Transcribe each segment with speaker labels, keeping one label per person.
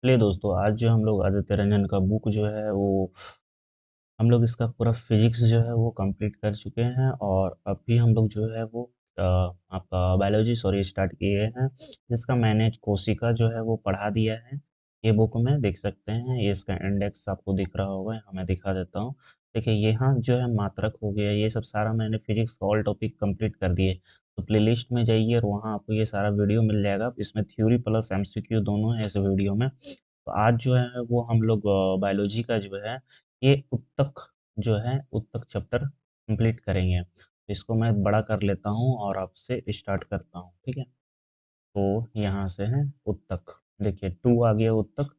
Speaker 1: चलिए दोस्तों, आज जो हम लोग आदित्य रंजन का बुक जो है वो हम लोग इसका पूरा फिजिक्स जो है वो कंप्लीट कर चुके हैं। और अभी हम लोग जो है वो आपका बायोलॉजी सॉरी स्टार्ट किए हैं, जिसका मैंने कोशिका जो है वो पढ़ा दिया है। ये बुक में देख सकते हैं, ये इसका इंडेक्स आपको दिख रहा होगा, यहाँ मैं दिखा देता हूँ। देखिए यहाँ जो है मात्रक हो गया, ये सब सारा मैंने फिजिक्स ऑल टॉपिक कंप्लीट कर दिए। तो प्लेलिस्ट में जाइए और वहाँ आपको ये सारा वीडियो मिल जाएगा। इसमें थ्योरी प्लस एमसीक्यू दोनों है इस वीडियो में। तो आज जो है वो हम लोग बायोलॉजी का जो है ये उत्तक जो है उत्तक चैप्टर कंप्लीट करेंगे। तो इसको मैं बड़ा कर लेता हूँ और आपसे स्टार्ट करता हूँ, ठीक है। तो यहाँ से है उत्तक, देखिए 2 आ गया उत्तक।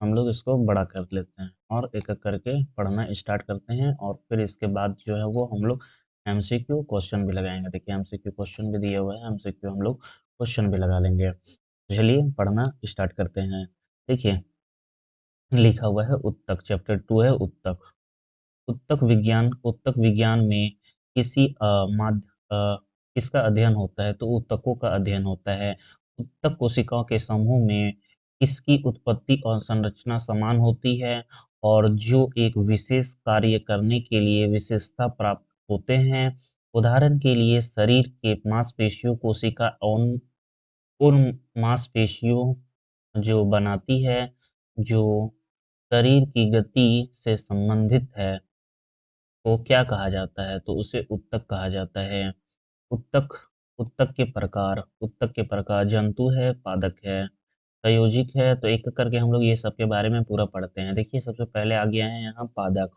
Speaker 1: हम लोग इसको बड़ा कर लेते हैं और एक एक करके पढ़ना स्टार्ट करते हैं, और फिर इसके बाद जो है वो हम लोग एमसीक्यू क्वेश्चन भी लगाएंगे। देखिए एमसीक्यू क्वेश्चन भी दिया हुआ है, एमसीक्यू हम लोग क्वेश्चन भी लगा लेंगे। तो चलिए पढ़ना स्टार्ट करते हैं। देखिए लिखा हुआ है उत्तक, चैप्टर 2 है उत्तक। उत्तक विज्ञान में किसी किसका अध्ययन होता है, तो उत्तकों का अध्ययन होता है। उत्तक कोशिकाओं के समूह में इसकी उत्पत्ति और संरचना समान होती है, और जो एक विशेष कार्य करने के लिए विशेषता प्राप्त होते हैं। उदाहरण के लिए शरीर के मांसपेशियों कोशिका उन मांसपेशियों जो बनाती है, जो शरीर की गति से संबंधित है, को क्या कहा जाता है, तो उसे उत्तक कहा जाता है। उत्तक उत्तक के प्रकार जंतु है, पादक है, संयोजिक है। तो एक एक करके हम लोग ये सब के बारे में पूरा पढ़ते हैं। देखिए सबसे पहले आ गया है यहाँ पादक।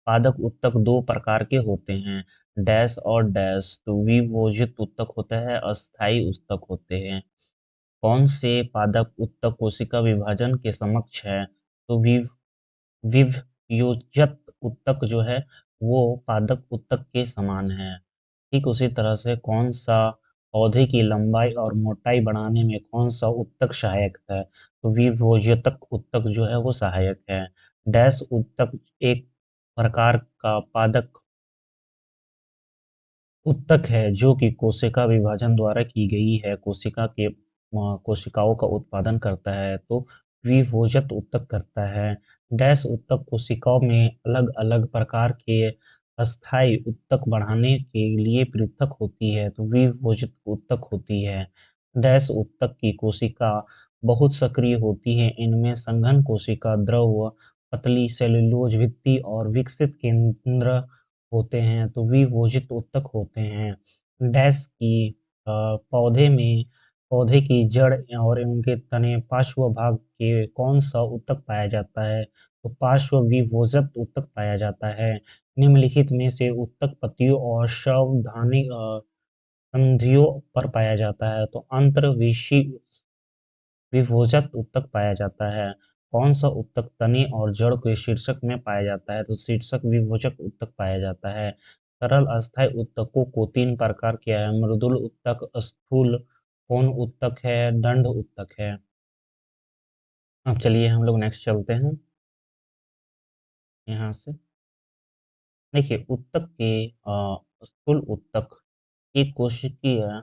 Speaker 1: पादक उत्तक दो प्रकार के होते हैं, डैश और डैश। तो विभोजित उत्तक होता है, अस्थाई उत्तक होते हैं। कौन से पादप उत्तक कोशिका विभाजन के समक्ष है, तो विभयोजत उत्तक जो है वो पादक उत्तक के समान है। ठीक उसी तरह से कौन सा पौधे की लंबाई और मोटाई बढ़ाने में कौन सा उत्तक सहायक है, तो विभोजतक उत्तक जो है वो सहायक है। डैश उत्तक एक प्रकार का पादक उत्तक है जो कि कोशिका विभाजन द्वारा की गई है कोशिकाओं का उत्पादन करता है, तो विभोजक उत्तक करता है। डैश उत्तक कोशिकाओं में अलग अलग प्रकार के अस्थायी उत्तक बढ़ाने के लिए पृथक होती है, तो विभोजित उत्तक होती है। डैश उत्तक की कोशिका बहुत सक्रिय होती है, इनमें संघन कोशिका, द्रव, पतली सेलुलोज भित्ति और विकसित केंद्र होते हैं, तो विभोजित उत्तक होते हैं। डैश की पौधे की जड़ और उनके तने पार्श्व भाग के कौन सा उत्तक पाया जाता है, तो पार्श्व विभोजक उत्तक पाया जाता है। निम्नलिखित में से उत्तक पत्तियों और संधियों पर पाया जाता है, तो अंतर्विषी विभोजक उत्तक पाया जाता है। कौन सा उत्तक तने और जड़ के शीर्षक में पाया जाता है, तो शीर्षक विभोजक उत्तक पाया जाता है। सरल अस्थायी उत्तकों को 3 प्रकार किया है, मृदुल उत्तक, स्थूल कोण उत्तक है, दंड उत्तक है। अब चलिए हम लोग नेक्स्ट चलते हैं यहाँ से। देखिए उत्तक के स्थूल उत्तक की कोशिकीय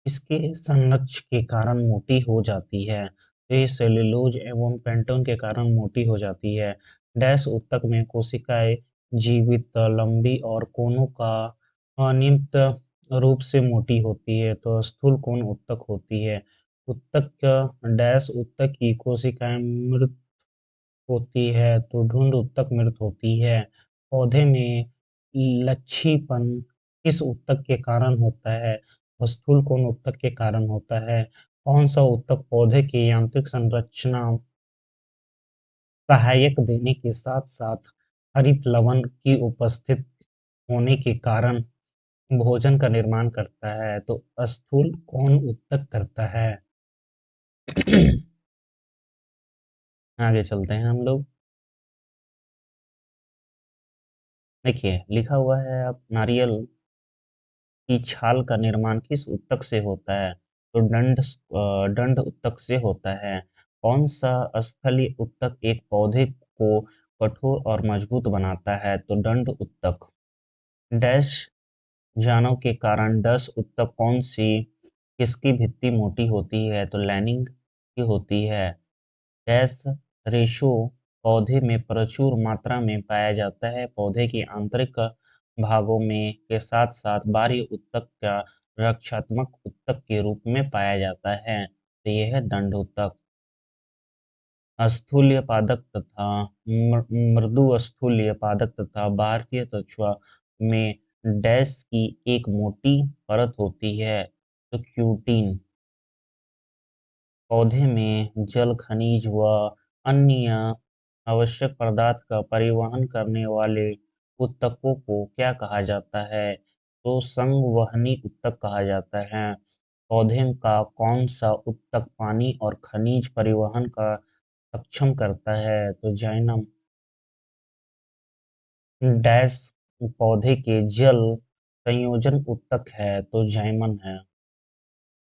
Speaker 1: इसके संरक्ष के कारण मोटी हो जाती है, तो ये सेल्यूलोज एवं पेंटोन के कारण मोटी हो जाती है। डैश उत्तक में कोशिकाएं जीवित, लंबी और कोनों का अनियमित रूप से मोटी होती है, तो स्थूल कोण उत्तक होती है। डैश उत्तक की कोशिकाएं मृत होती है, तो ढूंढ उत्तक मृत होती है। पौधे में लच्छीपन किस उत्तक के कारण होता है, स्थूल कोण उत्तक के कारण होता है। कौन सा उत्तक पौधे की यांत्रिक संरचना सहायक देने के साथ साथ हरित लवण की उपस्थित होने के कारण भोजन का निर्माण करता है, तो स्थूल कोण उत्तक करता है। आगे चलते हैं हम लोग। देखिए लिखा हुआ है, अब नारियल की छाल का निर्माण किस उत्तक से होता है, तो दंड उत्तक से होता है। कौन सा स्थलीय उत्तक एक पौधे को कठोर और मजबूत बनाता है, तो दंड उत्तक। डैश जानव के कारण डस उत्तक कौन सी किसकी भित्ति मोटी होती है, तो लाइनिंग की होती है। डैश रेशो पौधे में प्रचुर मात्रा में पाया जाता है। पौधे के आंतरिक भागों में के साथ साथ बाह्य ऊतक का रक्षात्मक ऊतक के रूप में पाया जाता है। तो यह है दंड ऊतक। स्थूल्य पादक तथा मृदु स्थूल्य पादक तथा बाह्य त्वचा में डैश की एक मोटी परत होती है। तो क्यूटीन पौधे में जल, खनिज व अन्य आवश्यक पदार्थ का परिवहन करने वाले ऊतकों को क्या कहा जाता है? तो संवहनी ऊतक कहा जाता है। पौधे का कौन सा ऊतक पानी और खनिज परिवहन का सक्षम करता है? तो जाइलम। डैश पौधे के जल संयोजन ऊतक है। तो जाइमन है।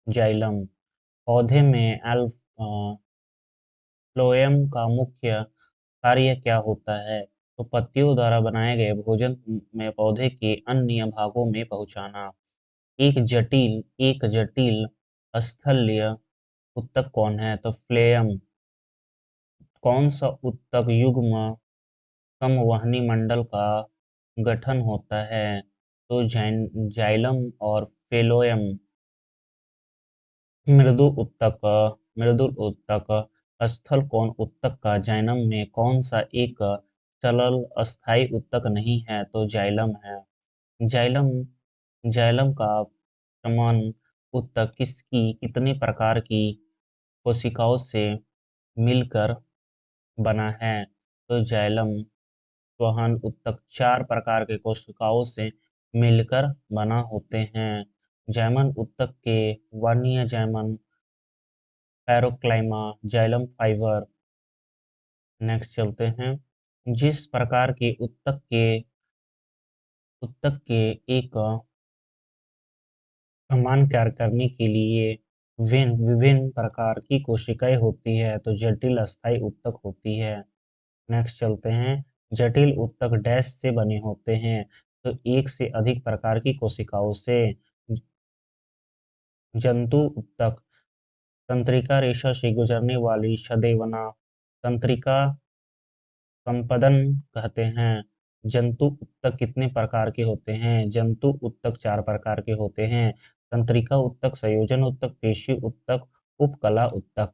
Speaker 1: जाइलम पौधे में फ्लोएम का मुख्य कार्य क्या होता है? तो पत्तियों द्वारा बनाए गए भोजन में पौधे के अन्य भागों में पहुंचाना। एक जटिल स्थलीय ऊतक कौन है? तो फ्लेयम। कौन सा ऊतक युग्म समवहनी मंडल का गठन होता है? तो जाइलम और फेलोएम। मृदुल ऊतक स्थल कौन ऊतक का जाइलम में कौन सा एक चलल अस्थायी ऊतक नहीं है? तो जाइलम है। जाइलम जाइलम का समान ऊतक किसकी कितने प्रकार की कोशिकाओं से मिलकर बना है? तो जाइलम वहन ऊतक 4 प्रकार के कोशिकाओं से मिलकर बना होते हैं। जैमन ऊतक के वर्णीय जैमन, पैरोक्लाइमा, जाइलम फाइबर। नेक्स्ट चलते हैं। जिस प्रकार के ऊतक के एक समान कार्य करने के लिए विभिन्न प्रकार की कोशिकाएं होती है, तो जटिल अस्थायी ऊतक होती है। नेक्स्ट चलते हैं। जटिल ऊतक डैश से बने होते हैं? तो एक से अधिक प्रकार की कोशिकाओं से। जंतु ऊतक तंत्रिका रेशा से गुजरने वाली सदैवना तंत्रिका संपदन कहते हैं। जंतु ऊतक कितने प्रकार के होते हैं? जंतु ऊतक 4 प्रकार के होते हैं। तंत्रिका ऊतक, संयोजन ऊतक, पेशी ऊतक, उपकला ऊतक।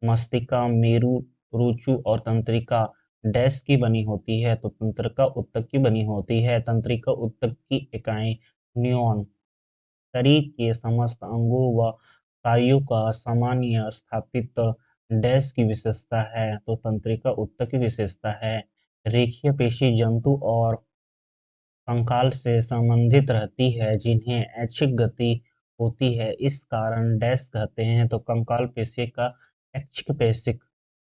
Speaker 1: मस्तिका, मेरु, रुचु और तंत्रिका डैश की बनी होती है? तो तंत्रिका ऊतक की बनी होती है। तंत्रिका ऊतक की इकाई न्यूरॉन। शरीर के समस्त अंगों व कार्यों का सामान्य स्थापित डैश की विशेषता है? तो तंत्रिका ऊतक की विशेषता है। रेखीय पेशी जंतु और कंकाल से संबंधित रहती है, जिन्हें ऐच्छिक गति होती है, इस कारण डैश कहते हैं। तो कंकाल पेशी का ऐच्छिक पेशी,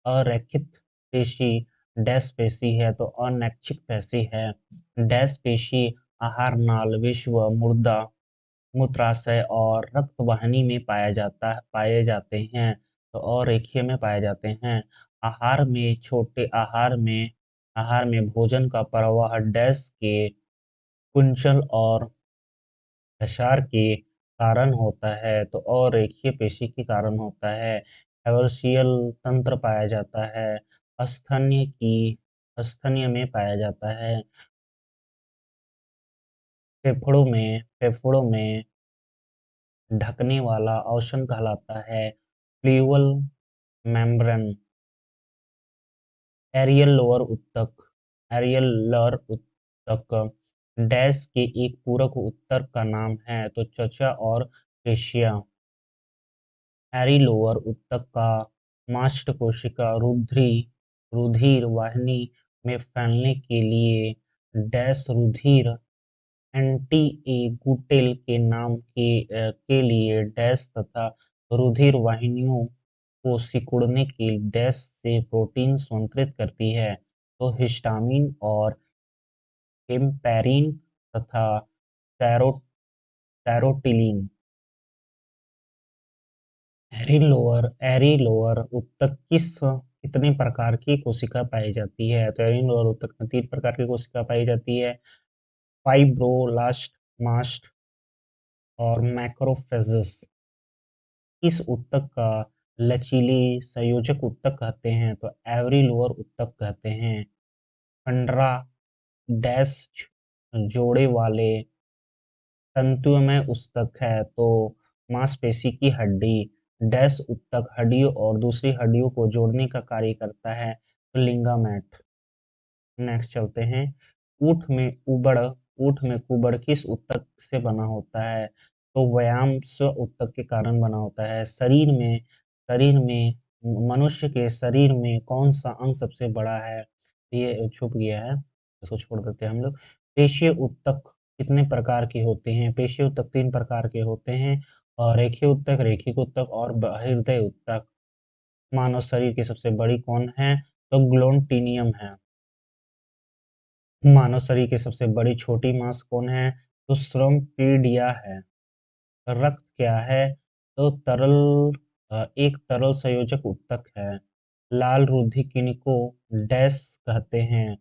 Speaker 1: अरैखिक पेशी डैश पेशी है। तो अनैच्छिक पेशी है। डैश पेशी आहार नाल, विश्व मुर्दा, मूत्राशय और रक्त वाहिनी में पाए जाते हैं। तो अरेखीय में पाए जाते हैं। आहार में छोटे आहार में भोजन का प्रवाह डैश के कुंचल और प्रसार के कारण होता है। तो अरेखीय पेशी के कारण होता है। एवोसियल तंत्र पाया जाता है। स्तन्य में पाया जाता है। फेफड़ों में ढकने वाला अवशन कहलाता है प्लूवल मेम्ब्रेन। एरियल लोअर ऊतक डैश के एक पूरक ऊतक का नाम है? तो त्वचा और पेशियां। एरिलोअर ऊतक का मास्ट कोशिका रुधिर वाहिनी में फैलने के लिए डैश रुधिर एंटीएगुटेल के नाम के लिए डैश तथा रुधिर वाहिनियों को सिकुड़ने के डैश से प्रोटीन स्वंत्रित करती है? तो हिस्टामिन और हेम्पेरिन तथा सैरोटिलिन। एरी लोअर ऊतक कितने प्रकार की कोशिका पाई जाती है? तो एरी लोअर ऊतक में 3 प्रकार की कोशिका पाई जाती है। फाइब्रोलास्ट, मास्ट और मैक्रोफेजेस। इस ऊतक का लचीली संयोजक ऊतक कहते हैं तो एवरी लोअर ऊतक कहते हैं। कंडरा डैश जोड़े वाले तंतुमय ऊतक है तो मांसपेशी की हड्डी। डैश ऊतक हड्डियों और दूसरी हड्डियों को जोड़ने का कार्य करता है तो लिंगामेट। नेक्स्ट चलते हैं। ऊठ में कुबड़ किस ऊतक से बना होता है तो व्यायाम स्व ऊतक के कारण बना होता है। शरीर में मनुष्य के शरीर में कौन सा अंग सबसे बड़ा है, ये छुप गया है, इसको छोड़ देते हैं हम लोग। पेशीय ऊतक कितने प्रकार के होते हैं, पेशीय ऊतक 3 प्रकार के होते हैं और रेखीय ऊतक, रेखिक ऊतक और हृदय ऊतक। मानव शरीर की सबसे बड़ी कौन है तो ग्लोटिनियम है। मानव शरीर की सबसे बड़ी छोटी मांस कौन है तो श्रमपीडिया है। रक्त क्या है तो एक तरल संयोजक ऊतक है। लाल रुधिर किन्हीं को डैश कहते हैं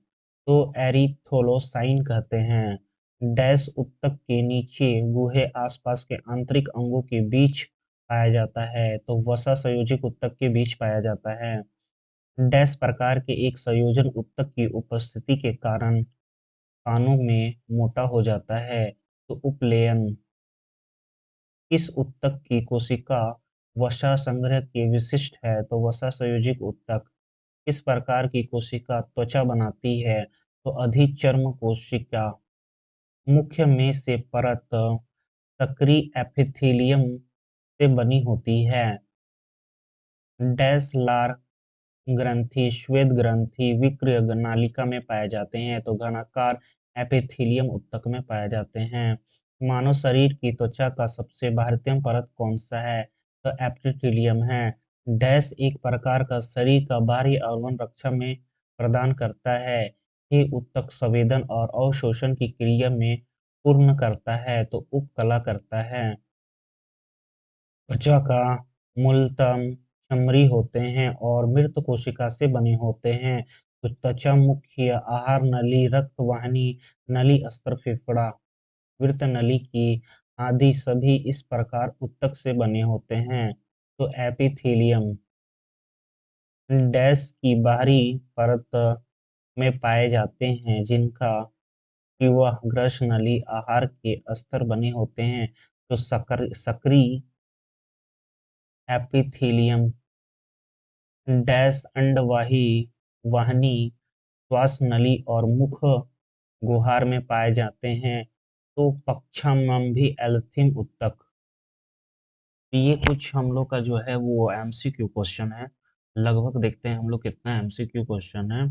Speaker 1: तो एरिथ्रोसाइन कहते हैं। डैश ऊतक के नीचे गुहे आसपास के आंतरिक अंगों के बीच पाया जाता है तो वसा संयोजक ऊतक के बीच पाया जाता है। डैश प्रकार के एक संयोजन ऊतक की उपस्थिति के कारण कानों में मोटा हो जाता है तो उपलेयन। इस ऊतक की कोशिका वसा संग्रह के विशिष्ट है तो वसा संयोजक ऊतक। इस प्रकार की कोशिका त्वचा बनाती है तो अधिचर्म कोशिका। मुख्य में से परत सक्रिय एपिथेलियम से बनी होती है। डैश लार ग्रंथि श्वेत ग्रंथि विक्र नालिका में पाए जाते हैं तो घनाकार एपिथेलियम ऊतक में पाए जाते हैं। मानव शरीर की त्वचा का सबसे बाहरी परत कौन सा है तो एपिथेलियम है। डैश एक प्रकार का शरीर का बाहरी आवरण रक्षा में प्रदान करता है। ये ऊतक संवेदन और अवशोषण की क्रिया में पूर्ण करता है तो उपकला करता है। त्वचा का मूलतम चमड़ी होते हैं और मृत कोशिका से बने होते हैं तो त्वचा मुख्य आहार नली, रक्त वाहिनी नली, अस्त्र फेफड़ा, वृत्त नली की आदि सभी इस प्रकार ऊतक से बने होते हैं तो एपिथेलियम। डैश की बाहरी परत में पाए जाते हैं जिनका ग्रस नली आहार के अस्तर बने होते हैं तो सक्रिय एपिथेलियम। डैश अंडवाही वाहिनी श्वास नली और मुख गुहार में पाए जाते हैं तो पक्षाम्भी एल्थिम ऊतक। ये कुछ हम लोग का जो है वो एमसीक्यू क्वेश्चन है। लगभग देखते हैं हम लोग कितना एमसीक्यू क्वेश्चन है।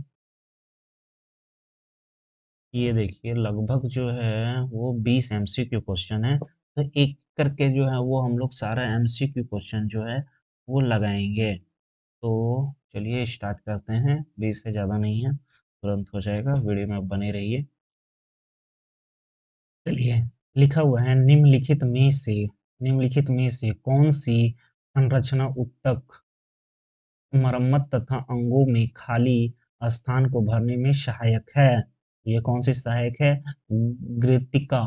Speaker 1: ये देखिए लगभग जो है वो 20 एमसीक्यू क्वेश्चन है तो एक करके जो है वो हम लोग सारा एमसीक्यू क्वेश्चन जो है वो लगाएंगे। तो चलिए स्टार्ट करते हैं, 20 से ज़्यादा नहीं है, तुरंत हो जाएगा, वीडियो में आप बने रहिए। चलिए, लिखा हुआ है निम्नलिखित में से कौन सी संरचना ऊतक मरम्मत तथा अंगों में खाली स्थान को भरने में सहायक है। ये कौन सी सहायक है ग्रेतिका।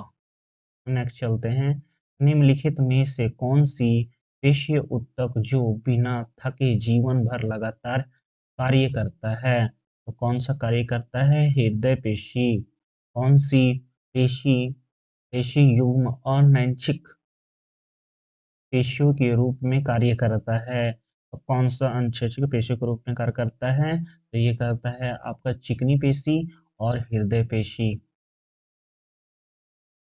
Speaker 1: नेक्स्ट चलते हैं। निम्नलिखित में से कौन सी पेशीय ऊतक जो बिना थके जीवन भर लगातार कार्य करता है तो कौन सा कार्य करता है हृदय पेशी। कौन सी पेशी पेशी युग्म अनैच्छिक पेशियों के रूप में कार्य करता है तो कौन सा अनैच्छिक पेशियों के रूप में कार्य करता है तो ये करता है आपका चिकनी पेशी और हृदय पेशी।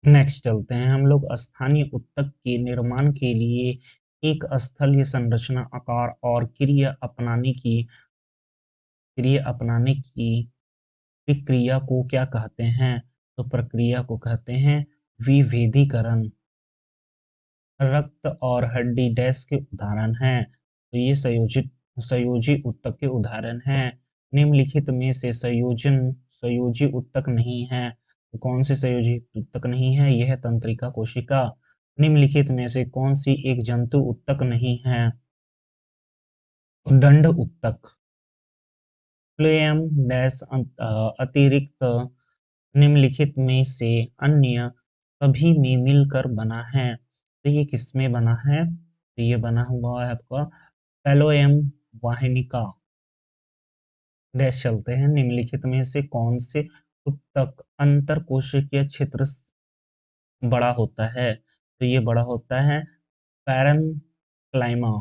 Speaker 1: नेक्स्ट चलते हैं हम लोग। स्थानीय ऊतक के निर्माण के लिए एक स्थलीय संरचना आकार और क्रिया अपनाने की प्रक्रिया को क्या कहते हैं तो प्रक्रिया को कहते हैं विभेदीकरण। रक्त और हड्डी डैश के उदाहरण हैं तो ये संयोजी ऊतक के उदाहरण हैं। निम्नलिखित में से संयोजी ऊतक नहीं है तो कौन सी संयोजी ऊतक नहीं है, यह है तंत्रिका कोशिका। निम्नलिखित में से कौन सी एक जंतु ऊतक नहीं है तो दंड ऊतक। फ्लोएम डैश अतिरिक्त निम्नलिखित में से अन्य सभी में मिलकर बना है तो ये किसमें बना है तो ये बना हुआ है आपका फेलोएम वाहिनिका डैश चलते हैं, निम्नलिखित में से कौन से ऊतक अंतर कोशिकीय क्षेत्र बड़ा होता है? तो ये बड़ा होता है पैरेन्क्लाइमा।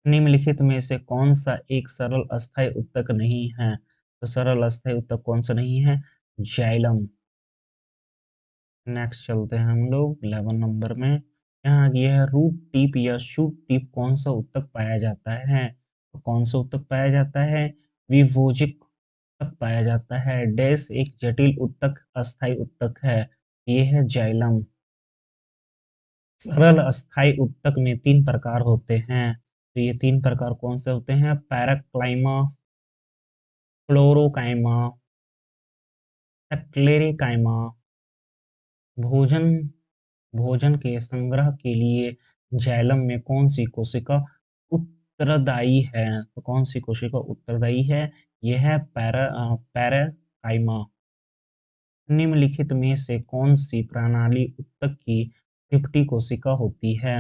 Speaker 1: निम्नलिखित में से कौन सा एक सरल अस्थायी ऊतक नहीं है? तो सरल अस्थायी ऊतक कौन सा नहीं है? जाइलम। नेक्स्ट चलते हैं हम लोग 11 नंबर में। यहाँ यह है रूट टिप या शूट टिप कौन सा ऊतक पाया जाता है? तो कौन सा ऊतक पाया जाता है? विभोजिक ऊतक पाया जाता है। डैश एक जटिल ऊतक अस्थायी ऊतक है। ये है जाइलम। सरल अस्थायी ऊतक में 3 प्रकार होते हैं। तो ये 3 प्रकार कौन से होते हैं? पैराक्लाइमा, फ्लोरोकाइमा, क्लेरिकाइमा। भोजन भोजन के संग्रह के लिए जाइलम में कौन सी कोशिका उत्तरदायी है? तो कौन सी कोशिका उत्तरदायी है? यह है पैराकाइमा। निम्नलिखित में से कौन सी प्रणाली ऊतक की 50 कोशिका होती है?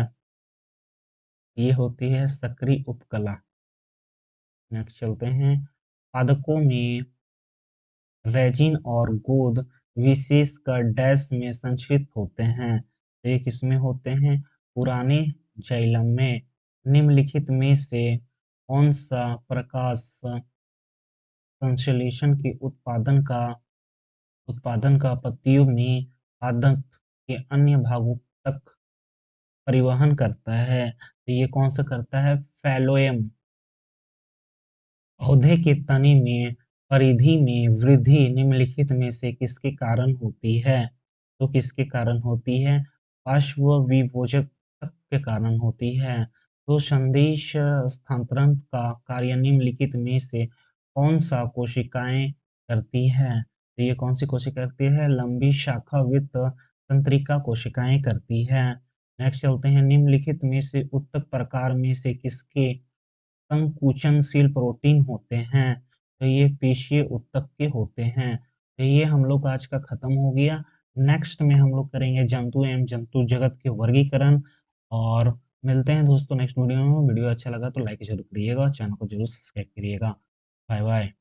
Speaker 1: ये होती है सक्रिय उपकला। नेक्स्ट चलते हैं। पादकों में रेजिन और गोंद विशेषकर डैश में संचित होते हैं। तो ये किसमें होते हैं? पुराने जाइलम में। निम्नलिखित में से कौन सा प्रकाश संश्लेषण के उत्पादन का पत्तियों में पादप के अन्य भागों तक परिवहन करता है? तो ये कौन सा करता है? फैलोएम। पौधे के तने में परिधि में वृद्धि निम्नलिखित में से किसके कारण होती है? तो किसके कारण होती है? पार्श्वविभोजक के कारण होती है। तो संदेश स्थानांतरण का कार्य निम्नलिखित में से कौन सा कोशिकाएं करती है? तो ये कौन सी कोशिका करती है? लंबी शाखावृत्त तंत्रिका कोशिकाएं करती है। नेक्स्ट चलते हैं। निम्नलिखित में से ऊतक प्रकार में से किसके संकुचनशील प्रोटीन होते हैं? तो ये पेशीय ऊतक के होते हैं। तो ये हम लोग आज का खत्म हो गया। नेक्स्ट में हम लोग करेंगे जंतु एवं जंतु जगत के वर्गीकरण। और मिलते हैं दोस्तों नेक्स्ट वीडियो में। वीडियो अच्छा लगा तो लाइक जरूर करिएगा, चैनल को जरूर सब्सक्राइब करिएगा। Bye bye.